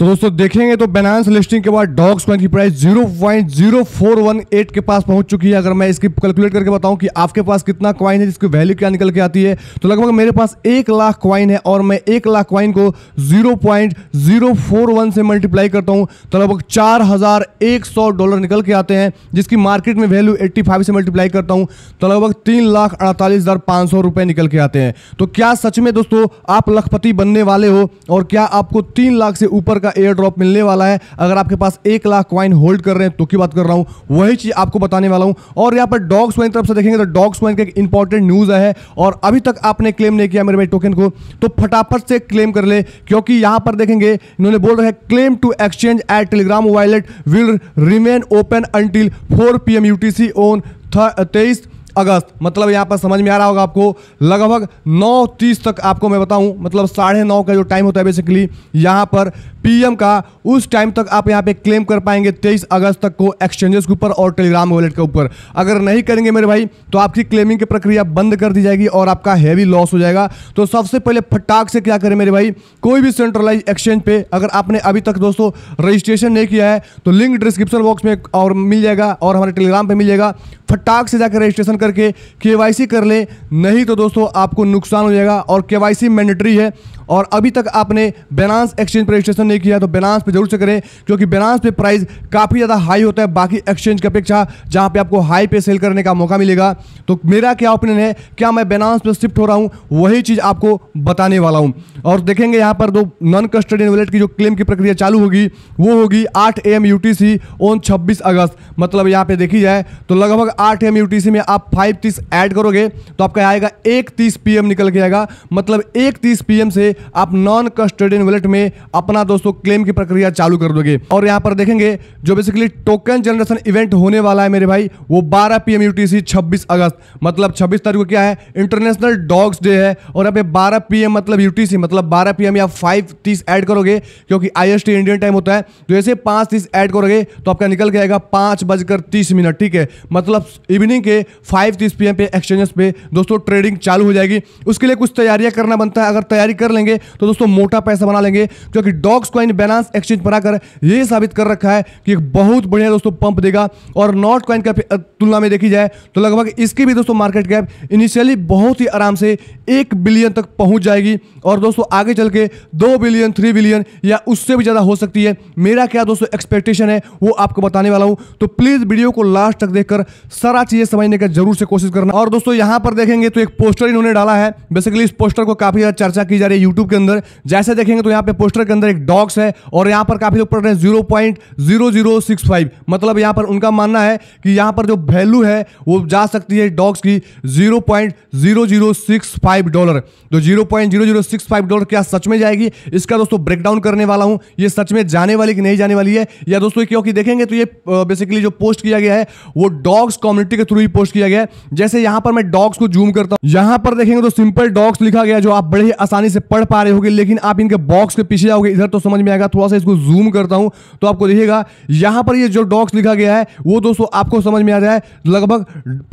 तो दोस्तों देखेंगे तो Binance लिस्टिंग के बाद डॉग्स कॉइन की प्राइस 0.0418 के पास पहुंच चुकी है। अगर मैं इसकी कैलकुलेट करके बताऊं कि आपके पास कितना कॉइन है, जिसकी वैल्यू क्या निकल के आती है, तो लगभग मेरे पास 1 लाख कॉइन है और मैं 1 लाख कॉइन को 0.041 से मल्टीप्लाई करता हूं तो लगभग $4100 निकल के आते हैं, जिसकी मार्केट में वैल्यू 85 से मल्टीप्लाई करता हूं तो लगभग 3,48,500 रुपए निकल के आते हैं। तो क्या सच में दोस्तों आप लखपति बनने वाले हो और क्या आपको 3 लाख से ऊपर का एयर ड्रॉप मिलने वाला है अगर आपके पास 1 लाख कॉइन होल्ड कर रहे हैं? तो की बात कर रहा हूं, वही चीज आपको बताने वाला हूं। और यहां पर डॉग्स कॉइन तरफ से देखेंगे तो डॉग्स कॉइन का एक इंपॉर्टेंट न्यूज है और अभी तक आपने क्लेम नहीं किया मेरे भाई टोकन को, तो फटाफट से क्लेम कर ले, क्योंकि यहां पर देखेंगे इन्होंने बोल रहे हैं claim to exchange at Telegram wallet will remain open until 4 PM UTC on 23 August. मतलब यहां पर समझ में आ रहा होगा आपको, लगभग 9:30 तक आपको मैं बताऊं, मतलब 9:30 का जो टाइम होता है बेसिकली यहां पर PM का, उस टाइम तक आप यहां पे क्लेम कर पाएंगे 23 अगस्त तक को एक्सचेंजेस के ऊपर और टेलीग्राम वॉलेट के ऊपर। अगर नहीं करेंगे मेरे भाई तो आपकी क्लेमिंग की प्रक्रिया बंद कर दी जाएगी और आपका हैवी लॉस हो जाएगा। तो सबसे पहले फटाक से क्या करें मेरे भाई, कोई भी सेंट्रलाइज एक्सचेंज पे अगर आपने अभी तक दोस्तों रजिस्ट्रेशन नहीं किया है तो लिंक डिस्क्रिप्शन बॉक्स में और मिल जाएगा और हमारे टेलीग्राम पे मिल जाएगा। फटाक से जाकर रजिस्ट्रेशन करके KYC कर ले, नहीं तो दोस्तों आपको नुकसान हो जाएगा। और KYC मैंडेटरी है और अभी तक आपने Binance एक्सचेंज पर रजिस्ट्रेशन नहीं किया तो Binance पे जरूर से करें, क्योंकि Binance पे प्राइस काफ़ी ज़्यादा हाई होता है बाकी एक्सचेंज की अपेक्षा, जहां पे आपको हाई पे सेल करने का मौका मिलेगा। तो मेरा क्या ओपिनियन है, क्या मैं Binance पे शिफ्ट हो रहा हूं, वही चीज़ आपको बताने वाला हूं। और देखेंगे यहाँ पर दो नॉन कस्टोडियन वॉलेट की जो क्लेम की प्रक्रिया चालू होगी वो होगी 8 AM UTC ऑन 26 अगस्त। मतलब यहाँ पे देखी जाए तो लगभग 8 AM UTC में आप 5:30 ऐड करोगे तो आपका आएगा 1:30 PM निकल के आएगा। मतलब 1:30 PM से आप नॉन कस्टोडियन वॉलेट में अपना दोस्तों क्लेम की प्रक्रिया चालू कर दोगे। और यहाँ पर देखेंगे जो बेसिकली टोकन जनरेशन इवेंट होने वाला है मेरे भाई वो 12 PM UTC 26 अगस्त। मतलब 26 तारीख को क्या है, इंटरनेशनल डॉग्स डे है और यहाँ पे 12 PM मतलब UTC मतलब 12 PM या 5:30 ऐड करोगे, क्योंकि IST इंडियन टाइम होता है। तो ऐसे 5:30 ऐड करोगे तो आपका निकल के आएगा 5:30। ठीक है, मतलब इवनिंग के 5:30 PM पे एक्सचेंजेस पे दोस्तों ट्रेडिंग चालू हो जाएगी। उसके लिए कुछ तैयारियां करना बनता है, अगर तैयारी कर लेंगे तो दोस्तों मोटा पैसा बना लेंगे, क्योंकि डॉग्स कॉइन Binance एक्सचेंज पर आकर ये साबित कर रखा है कि एक बहुत बढ़िया दोस्तों पंप देगा। और नॉट कॉइन का तुलना में देखी जाए तो लगभग इसकी भी दोस्तों मार्केट कैप इनिशियली बहुत ही आराम से 1 बिलियन तक पहुंच जाएगी और दोस्तों आगे चल के 2 बिलियन 3 बिलियन या उससे भी ज्यादा हो सकती है। मेरा क्या दोस्तों एक्सपेक्टेशन है वो आपको बताने वाला हूं, तो प्लीज वीडियो को लास्ट तक देखकर सारा चीजें समझने का जरूर से कोशिश करना। और दोस्तों यहां पर देखेंगे तो एक पोस्टर इन्होंने डाला है, बेसिकली इस पोस्टर को काफी ज्यादा चर्चा की जा रही है यूट्यूब के अंदर। जैसे देखेंगे तो यहाँ पे पोस्टर के अंदर एक डॉग्स है और यहाँ पर काफी लोग पढ़ रहे हैं 0.0065। मतलब यहाँ पर उनका मानना है कि यहाँ पर जो वैल्यू है वो जा सकती है डॉग्स की $0.0065। तो $0.0065 क्या सच में जाएगी, इसका दोस्तों ब्रेकडाउन करने वाला हूं। ये सच में जाने वाली कि नहीं जाने वाली है, या दोस्तों क्योंकि देखेंगे तो ये बेसिकली जो पोस्ट किया गया है वो डॉग्स कम्युनिटी के थ्रू ही पोस्ट किया गया है। जैसे यहां पर मैं डॉग्स को जूम करता हूं, यहां पर देखेंगे तो सिंपल डॉग्स लिखा गया, जो आप बड़े ही आसानी से पढ़ पा रहे होगे, लेकिन आप इनके बॉक्स के पीछे जाओगे इधर तो समझ में आएगा। थोड़ा सा इसको जूम करता हूं तो आपको दिखेगा यहां पर ये जो डॉग्स लिखा गया है वो दोस्तों आपको समझ में आ रहा है लगभग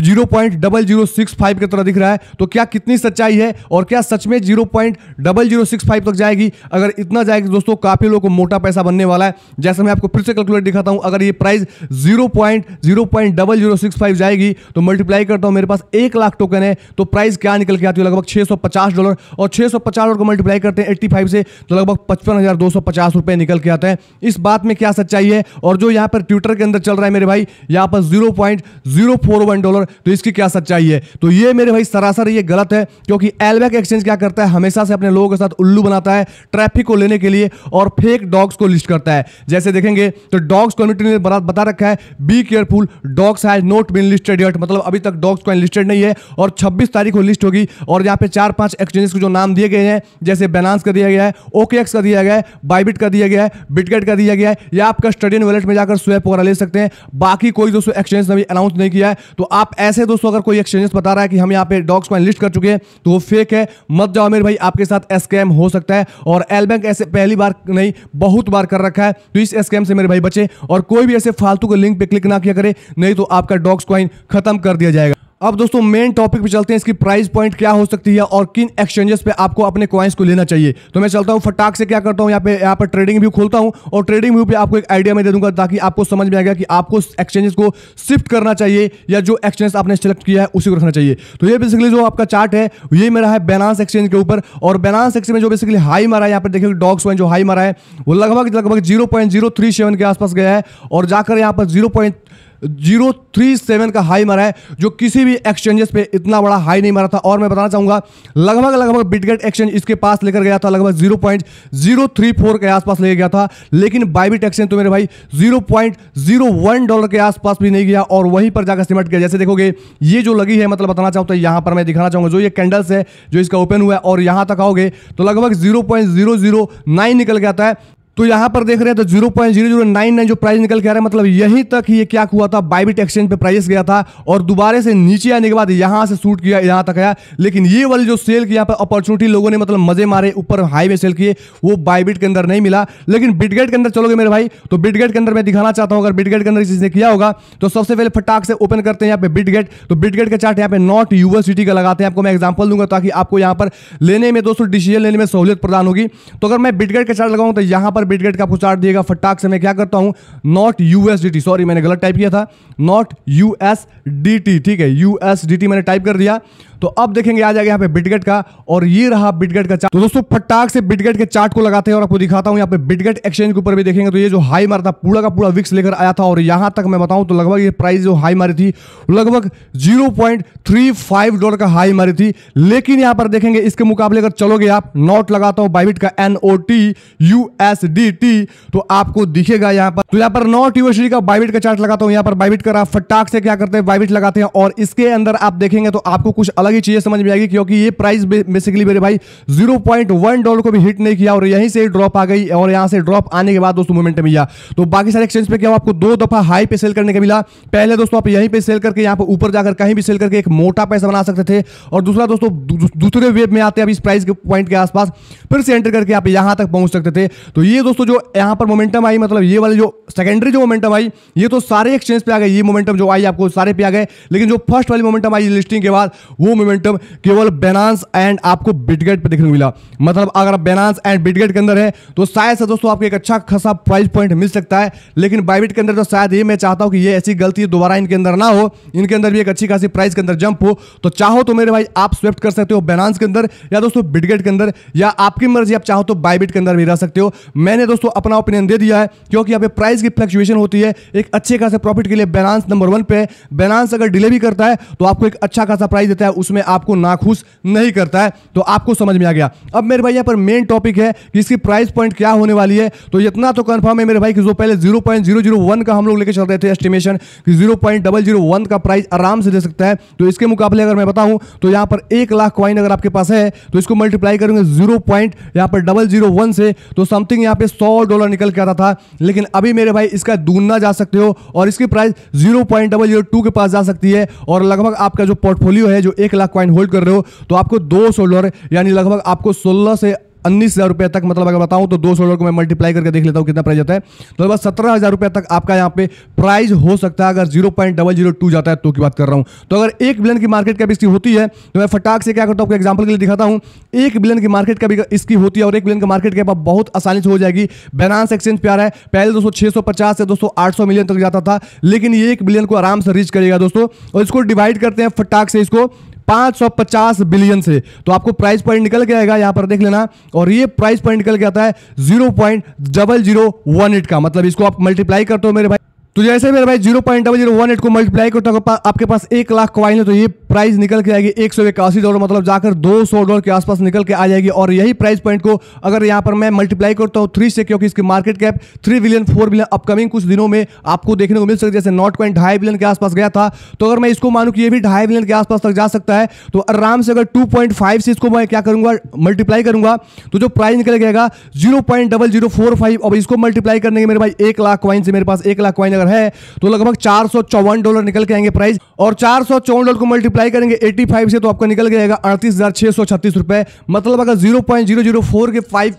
0.0065 की तरह दिख रहा है। तो क्या कितनी सच्चाई है और क्या सच में 0.0065 तक जाएगी? अगर इतना जाएगी दोस्तों काफी लोगों को मोटा पैसा बनने वाला है। जैसे मैं आपको फिर से कैलकुलेट दिखाता हूं, अगर ये प्राइस 0.0065 जाएगी तो मल्टीप्लाई करता हूं, मेरे पास 1 लाख टोकन है तो प्राइस क्या निकल के आती है लगभग $650। और $650 को मल्टीप्लाई करते हैं 85 से तो लगभग 55,250 रुपए निकल के आता है। इस बात में क्या सच्चाई है? और जो यहां पर ट्विटर के अंदर चल रहा है मेरे भाई यहां पर $0.041, तो इसकी क्या सच्चाई है? तो ये मेरे भाई सरासर ये गलत है, क्योंकि एलबैक एक्सचेंज क्या करता है, हमेशा से अपने लोगों के साथ उल्लू बनाता है ट्रैफिक को लेने के लिए और फेक डॉग्स को लिस्ट करता है। जैसे देखेंगे तो डॉग्स कम्युनिटी ने बता रखा है be careful, dogs has not been listed yet. मतलब अभी तक डॉग्स कॉइन लिस्टेड नहीं है और 26 तारीख को लिस्ट होगी। और यहाँ पे 4-5 एक्सचेंजेस को जो नाम दिए गए हैं, जैसे Binance का दिया गया है, OKX का दिया गया है, बाइबिट का दिया गया है, बिटगेट का दिया गया है, या आप कस्टोडियन वॉलेट में जाकर स्वैप वगैरह ले सकते हैं। बाकी कोई दोस्तों एक्सचेंज ने भी अनाउंस नहीं किया है। तो आप ऐसे दोस्तों अगर कोई एक्सचेंजेस बता रहा है कि हम यहाँ पे डॉग्स कॉइन लिस्ट कर चुके हैं तो वो फेक है, मत जाओ मेरे भाई, आपके साथ स्कैम हो सकता है। और एलबैंक ऐसे पहली बार नहीं बहुत बार कर रखा है, तो इस स्कैम से मेरे भाई बचे और कोई भी ऐसे फालतू के लिंक पे क्लिक ना किया करे, नहीं तो आपका डॉग्स कॉइन खत्म कर दिया जाएगा। अब दोस्तों मेन टॉपिक पे चलते हैं, इसकी प्राइस पॉइंट क्या हो सकती है और किन एक्सचेंजेस पे आपको अपने कॉइन्स को लेना चाहिए। तो मैं चलता हूं फटाक से, क्या करता हूं यहाँ पर ट्रेडिंग व्यू खोलता हूं और ट्रेडिंग व्यू पे आपको एक आइडिया मैं दे दूंगा ताकि आपको समझ में आ गया कि आपको एक्सचेंजेस को शिफ्ट करना चाहिए या जो एक्सचेंज आपने सेलेक्ट किया है उसी को रखना चाहिए। तो ये बेसिकली जो आपका चार्ट है ये मेरा है Binance एक्सचेंज के ऊपर, और Binance एक्सचेंज में जो बेसिकली हाई मारा है, यहाँ पर देखिए डॉग्स कॉइन जो हाई मारा है वो लगभग 0.037 के आसपास गया है और जाकर यहाँ पर 0.037 का हाई मारा है, जो किसी भी एक्सचेंजेस पे इतना बड़ा हाई नहीं मारा था। और मैं बताना चाहूंगा लगभग बिटगेट एक्सचेंज इसके पास लेकर गया था, लगभग 0.034 के आसपास लेकर गया था, लेकिन बाइबिट एक्सचेंज तो मेरे भाई $0.01 के आसपास भी नहीं गया और वहीं पर जाकर सिमट गया। जैसे देखोगे ये जो लगी है, मतलब बताना चाहूँ तो यहां पर मैं दिखाना चाहूंगा जो ये कैंडल्स है जो इसका ओपन हुआ है और यहां तक आओगे तो लगभग 0.009 निकल के आता है। तो यहां पर देख रहे हैं तो 0.0099 जो प्राइस निकल के आ रहा है, मतलब यहीं तक ये क्या हुआ था, बाइबिट एक्सचेंज पे प्राइस गया था और दोबारा से नीचे आने के बाद यहां से शूट किया, यहां तक आया। लेकिन ये वाली जो सेल की यहाँ पर अपॉर्चुनिटी लोगों ने मतलब मजे मारे, ऊपर हाई में सेल किए, वो बाइबिट के अंदर नहीं मिला। लेकिन बिटगेट के अंदर चलोगे मेरे भाई तो बिटगेट के अंदर मैं दिखाना चाहता हूं, अगर बिटगेट के अंदर किसी किया होगा तो सबसे पहले फटाक से ओपन करते हैं यहाँ पे बिटगेट। तो बिटगेट का चार्ट यहाँ पे नॉट यूएसडीटी का लगाते हैं, आपको मैं एग्जांपल दूंगा ताकि आपको यहाँ पर लेने में दोस्तों डिसीजन लेने में सहूलियत प्रदान होगी। तो अगर मैं बिटगेट का चार्ट लगाऊं तो यहाँ पर बिटगेट का आपको चार्ट फटाक से मैं क्या करता हूं, नॉट यूएसडीटी, सॉरी मैंने गलत टाइप किया था, नॉट यूएसडीटी, ठीक है यूएसडीटी मैंने टाइप कर दिया। तो अब देखेंगे आ जाएगा यहाँ पे बिटगेट का, और ये रहा बिटगेट का चार्ट। तो दोस्तों फटाक से बिटगेट के चार्ट को लगाते हैं और आपको दिखाता हूं यहाँ पे बिटगेट एक्सचेंज के ऊपर भी देखेंगे तो ये जो हाई मारा था पूरा का पूरा विक्स लेकर आया था और यहां तक मैं बताऊं तो लगभग ये प्राइस जो हाई मारी थी लगभग $0.35 का हाई मारी थी। लेकिन यहां पर देखेंगे इसके मुकाबले अगर चलोगे आप, नॉट लगाता हूं बाइबिट का NOT USDT तो आपको दिखेगा यहाँ पर, तो यहाँ पर नॉट यूएसडी का बाइबिट का चार्ट लगाता हूं, यहाँ पर बाइबिट का फटाक से क्या करते हैं बाइबिट लगाते हैं और इसके अंदर आप देखेंगे तो आपको कुछ अलग ही चीजें समझ में आएगी, क्योंकि ये प्राइस बेसिकली मेरे भाई $0.1 को भी हिट नहीं किया और यहीं से ड्रॉप आ गई और यहां से ड्रॉप आने के बाद दोस्तों मोमेंटम मिला। तो बाकी सारे एक्सचेंज पे क्या आपको 2 दफा हाई पे सेल करने का मिला। पहले दोस्तों आप यहीं पे सेल करके यहाँ पे ऊपर जाकर कहीं भी सेल करके एक मोटा पैसा बना सकते थे, और दूसरा दोस्तों दूसरे वेव में आते हैं इस प्राइस के पॉइंट के आसपास फिर से एंटर करके आप यहां तक पहुंच सकते थे। तो ये दोस्तों जो यहां पर मोमेंटम आई, मतलब ये वाली जो सेकेंडरी जो मोमेंटम आई ये तो सारे एक्सचेंज पे आ गए, ये मोमेंटम जो आई आपको सारे पे आ गए। लेकिन जो फर्स्ट वाली मोमेंटम आई लिस्टिंग के बाद वो मोमेंटम केवल Binance एंड आपको बिटगेट पे देखने को मिला। मतलब अगर आप Binance एंड बिटगेट के अंदर है तो शायद से दोस्तों आपको एक अच्छा खासा प्राइस पॉइंट मिल सकता है, लेकिन बाइबिट के अंदर तो शायद ये मैं चाहता हूं कि ये ऐसी गलती दोबारा इनके अंदर ना हो, इनके अंदर भी एक अच्छी खासी प्राइस के अंदर जंप हो। तो चाहो तो मेरे भाई आप स्विफ्ट कर सकते हो Binance के अंदर या दोस्तों बिटगेट के अंदर, या आपकी मर्जी, आप चाहो तो बाइबिट के अंदर भी रह सकते हो। मैंने दोस्तों अपना ओपिनियन दे दिया है, क्योंकि यहाँ पे प्राइस की फ्लक्चुएशन होती है, एक अच्छे खासे प्रॉफिट के लिए Binance नंबर 1 पे। Binance अगर डिले भी करता है तो आपको एक अच्छा खासा प्राइस देता है, उसमें आपको नाखुश नहीं करता है। तो आपको समझ में आ गया। अब मेरे भाई यहाँ पर मेन टॉपिक है कि इसकी प्राइस पॉइंट क्या होने वाली है। तो इतना तो कंफर्म है मेरे भाई कि जो पहले 0.001 का हम लोग लेके चल रहे थे एस्टिमेशन कि 0.001 का प्राइस आराम से दे सकता है, तो इसके मुकाबले अगर मैं बताऊं तो यहाँ पर 1 लाख कॉइन अगर आपके पास है तो इसको मल्टीप्लाई करेंगे 0.001 से तो समथिंग यहाँ पे $100 निकल के आता था। लेकिन अभी मेरे भाई इसका दूना जा सकते हो और इसकी प्राइस 0.002 के पास जा सकती है, और लगभग आपका जो पोर्टफोलियो है जो 1 लाख कॉइन होल्ड कर रहे हो तो आपको $200 यानी लगभग आपको 16 से 19,000 रुपए तक, मतलब अगर बताऊं तो $200 को मैं मल्टीप्लाई करके देख लेता हूं कितना प्राइस आता है, तो लगभग 17,000 रुपए तक आपका यहां पे प्राइस हो सकता है अगर 0.002 जाता है तो की बात कर रहा हूं। तो अगर 1 बिलियन की मार्केट कैप इसकी होती है तो मैं फटाक से क्या करता हूं, आपको एग्जांपल के लिए दिखाता हूं। 1 बिलियन की मार्केट कैप इसकी होती है और 1 बिलियन की मार्केट कैप बहुत आसानी से हो जाएगी। Binance एक्सचेंज पे आ रहा है, पहले दोस्तों 650 से दोस्तों 800 मिलियन तक जाता था, लेकिन ये 1 बिलियन को आराम से रीच करेगा दोस्तों। और इसको डिवाइड करते हैं फटाक से इसको 550 बिलियन से, तो आपको प्राइस पॉइंट निकल के आएगा, यहां पर देख लेना। और ये प्राइस पॉइंट निकल के आता है 0.0018 का, मतलब इसको आप मल्टीप्लाई करते हो मेरे भाई तो जैसे मेरे भाई 0.0018 को मल्टीप्लाई करते हो आपके पास 1 लाख कॉइन है तो ये प्राइस निकल के आएगी $181, मतलब जाकर $200 के आसपास निकल के आ जाएगी। और यही प्राइस पॉइंट को अगर यहां पर मैं मल्टीप्लाई करता हूं 3 से, क्योंकि इसकी market cap 3 billion 4 billion upcoming कुछ दिनों में आपको देखने को मिल सकती है। जैसे नॉट कॉइन 2.5 बिलियन के आसपास गया था, तो अगर मैं इसको मानूं कि ये भी 2.5 बिलियन के आसपास तक जा सकता है तो आराम से अगर 2.5 से इसको मैं क्या करूंगा मल्टीप्लाई करूंगा तो जो प्राइस निकल के आएगा 0.0045। अब इसको मल्टीप्लाई करने के मेरे भाई 1 लाख कॉइन से, मेरे पास 1 लाख कॉइन अगर अगर है तो लगभग $454 निकल के आएंगे प्राइस, और $454 को मल्टीप्लाई करेंगे 85 से तो आपका निकल के आएगा 38,636 रुपए। मतलब अगर 0.004 के 5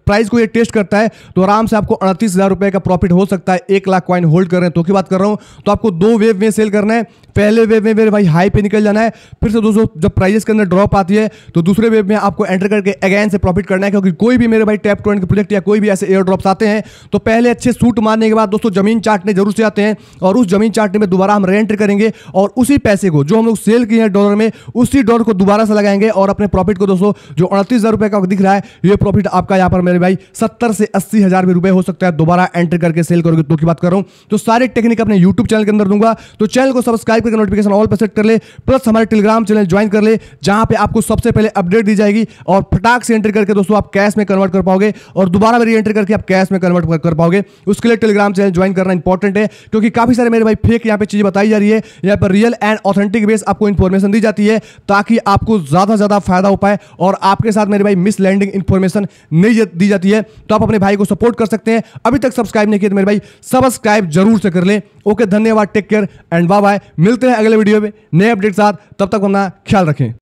प्राइस को ये टेस्ट करता है तो आराम से आपको 38,000 रुपए का प्रॉफिट हो सकता है। 1 लाख कॉइन होल्ड कर रहे हैं तो की बात कर रहा हूं। तो आपको 2 वेव में सेल करना है। पहले वेव में मेरे भाई हाई पे निकल जाना है, फिर से दोस्तों जब प्राइस के अंदर ड्रॉप आती है तो दूसरे वेव में आपको एंटर करके अगेन से प्रॉफिट करना है, क्योंकि कोई भी मेरे भाई टैप टू अर्न के प्रोजेक्ट या कोई भी ऐसे एयर ड्रॉप्स आते हैं तो पहले अच्छे सूट मारने के बाद दोस्तों जमीन चाटने जरूर से आते हैं, और उस जमीन चाटने में दोबारा हम रीएंटर करेंगे और उसी पैसे को जो हम लोग सेल किए हैं डॉलर में, उसी डॉलर को दोबारा से लगाएंगे और अपने प्रॉफिट को दोस्तों जो 38,000 रुपए का दिख रहा है ये प्रॉफिट आपका यहाँ पर मेरे भाई 70 से 80,000 रुपए हो सकता है दोबारा एंटर करके सेल करोगे तो की बात कर रहा हूं। तो सारे टेक्निक अपने यूट्यूब चैनल के अंदर दूंगा, तो चैनल को सब्सक्राइब करके नोटिफिकेशन ऑल पर सेट कर ले, प्लस हमारे टेलीग्राम चैनल ज्वाइन कर ले जहां पे आपको सबसे पहले अपडेट दी जाएगी और फटाक से एंटर करके दोस्तों आप कैश में कन्वर्ट कर पाओगे और दोबारा री एंटर करके आप कैश में कन्वर्ट कर पाओगे। उसके लिए टेलीग्राम चैनल ज्वाइन करना इंपॉर्टेंट है, क्योंकि काफी सारे मेरे भाई फेक यहाँ पे चीजें बताई जा रही है, यहाँ पर रियल एंड ऑथेंटिक बेस आपको इंफॉर्मेशन दी जाती है ताकि आपको ज्यादा से ज्यादा फायदा हो पाए और आपके साथ मेरे भाई मिसलैंडिंग इंफॉर्मेशन नहीं दी जाती है। तो आप अपने भाई को सपोर्ट कर सकते हैं। अभी तक सब्सक्राइब नहीं किया तो मेरे भाई सब्सक्राइब जरूर से कर लें। ओके, धन्यवाद, take care and bye bye. मिलते हैं अगले वीडियो में नए अपडेट साथ, तब तक अपना ख्याल रखें।